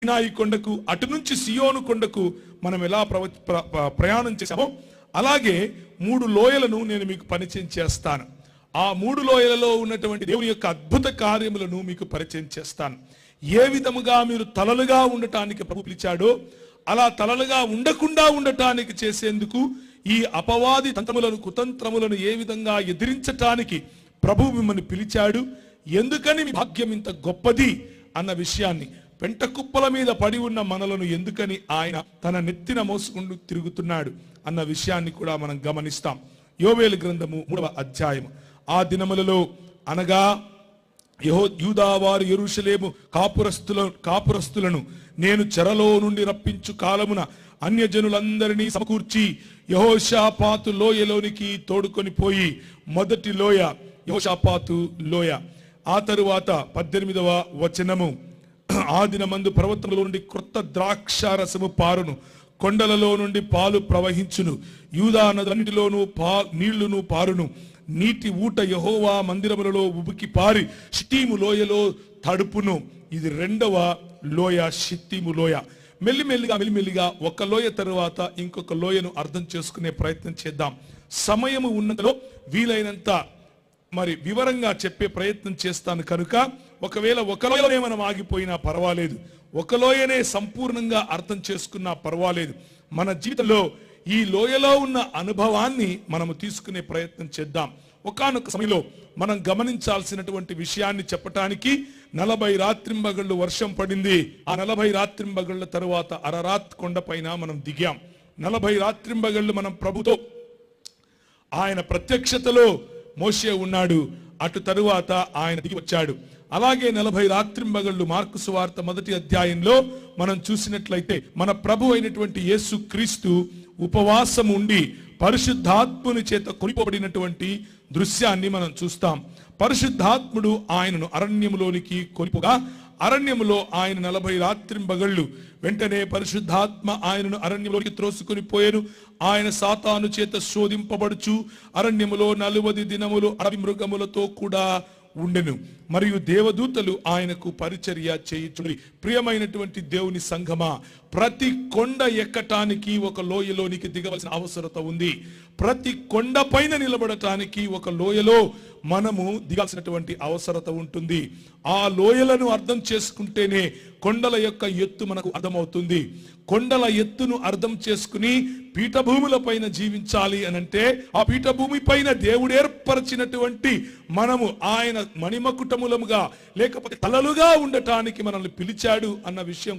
సీనాయి కొండకు అటు నుంచి సియోను కొండకు మనం ఎలా ప్రయాణం చేశామో అలాగే 3 లోయలను నేను మీకు పరిచయం చేస్తాను. ఆ 3 లోయలలో ఉన్నటువంటి దేవుని యొక్క అద్భుత కార్యములను మీకు పరిచయం చేస్తాను. ఏ విధముగా మీరు తలలుగా ఉండటానికి ప్రభు పిలిచాడో అలా తలలుగా ఉండకుండా ఉండటానికి చేసేందుకు ఈ అపవాది తంత్రములను కుతంత్రములను ఏ విధంగా ఎదిరించటానికి ప్రభు మిమ్మల్ని పిలిచాడు, ఎందుకని మీ భాగ్యం ఇంత గొప్పది అన్న విషయాన్ని, పెంట కుప్పల మీద పడి ఉన్న మనలను ఎందుకని ఆయన తన నెత్తిన మోసుకుంటూ తిరుగుతున్నాడు అన్న విషయాన్ని కూడా మనం గమనిస్తాం. యోవేలు గ్రంథము 3వ అధ్యాయము. ఆ దినములలో అనగా యూదావారు యెరూషలేము కాపురస్తులను నేను చెరలో నుండి రప్పించు కాలమున అన్యజనులందరినీ సమకూర్చి యెహోషాపాతు లోయలోనికి తోడుకొని పోయి, మొదటి లోయ యెహోషాపాతు లోయ. ఆ తరువాత 18వ వచనము, ఆ దినమందు పర్వతముల నుండి క్రొత్త ద్రాక్షారసము పారును, కొండలలో నుండి పాలు ప్రవహించును, యూదా నదులన్నిటిలోనూ నీళ్లును పారును, నీటి ఊట యెహోవా మందిరములలో ఉబికి పారి షిత్తీము లోయలో తడుపును. ఇది 2వ లోయ, షిత్తీము లోయ. మెల్లిమెల్లిగా ఒక లోయ తరువాత ఇంకొక లోయను అర్థం చేసుకునే ప్రయత్నం చేద్దాం. సమయము ఉన్నదో వీలైనంత వివరంగా చెప్పే ప్రయత్నం చేస్తాను కనుక ఒకవేళ ఒక లోయనే మనం ఆగిపోయినా పర్వాలేదు, ఒక లోయనే సంపూర్ణంగా అర్థం చేసుకున్నా పర్వాలేదు. మన జీవితంలో ఈ లోయలో ఉన్న అనుభవాన్ని మనము తీసుకునే ప్రయత్నం చేద్దాం. ఒకానొక సమయంలో మనం గమనించాల్సినటువంటి విషయాన్ని చెప్పటానికి 40 రాత్రింబగళ్ళు వర్షం పడింది. ఆ 40 రాత్రింబగళ్ళ తరువాత అరరాత్ కొండపైన మనం దిగాం. 40 రాత్రింబగళ్ళు మనం ప్రభుతో ఆయన ప్రత్యక్షతలో మోషే ఉన్నాడు, అటు తరువాత ఆయన దిగి వచ్చాడు. అలాగే 40 రాత్రింబగళ్ళు మార్కు సువార్త 1వ అధ్యాయంలో మనం చూసినట్లయితే మన ప్రభు అయినటువంటి యేసు క్రీస్తు ఉపవాసం ఉండి పరిశుద్ధాత్ముని చేత కొనిపోబడినటువంటి దృశ్యాన్ని మనం చూస్తాం. పరిశుద్ధాత్ముడు ఆయనను అరణ్యములోనికి కొనిపోగా అరణ్యములో ఆయన 40 రాత్రింబగళ్ళు, వెంటనే పరిశుద్ధాత్మ ఆయనను అరణ్యంలోకి త్రోసుకొని పోయాను. ఆయన సాతాను చేత శోధింపబడుచు అరణ్యములో 40 దినములు అడవి మృగములతో కూడా ఉండెను, మరియు దేవదూతలు ఆయనకు పరిచర్య చేయుచుండి. ప్రియమైనటువంటి దేవుని సంఘమా, ప్రతి కొండ ఎక్కటానికి ఒక లోయలోనికి దిగవలసిన అవసరత ఉంది. ప్రతి కొండ పైన నిలబడటానికి ఒక లోయలో మనము దిగాల్సినటువంటి అవసరత ఉంటుంది. ఆ లోయలను అర్థం చేసుకుంటేనే కొండల యొక్క ఎత్తు మనకు అర్థమవుతుంది. కొండల ఎత్తును అర్థం చేసుకుని పీఠభూముల పైన జీవించాలి అనంటే ఆ పీఠభూమి పైన దేవుడు ఏర్పరిచినటువంటి మనము ఆయన మణిమకుటములముగా లేకపోతే తలలుగా ఉండటానికి మనల్ని పిలిచాడు అన్న విషయం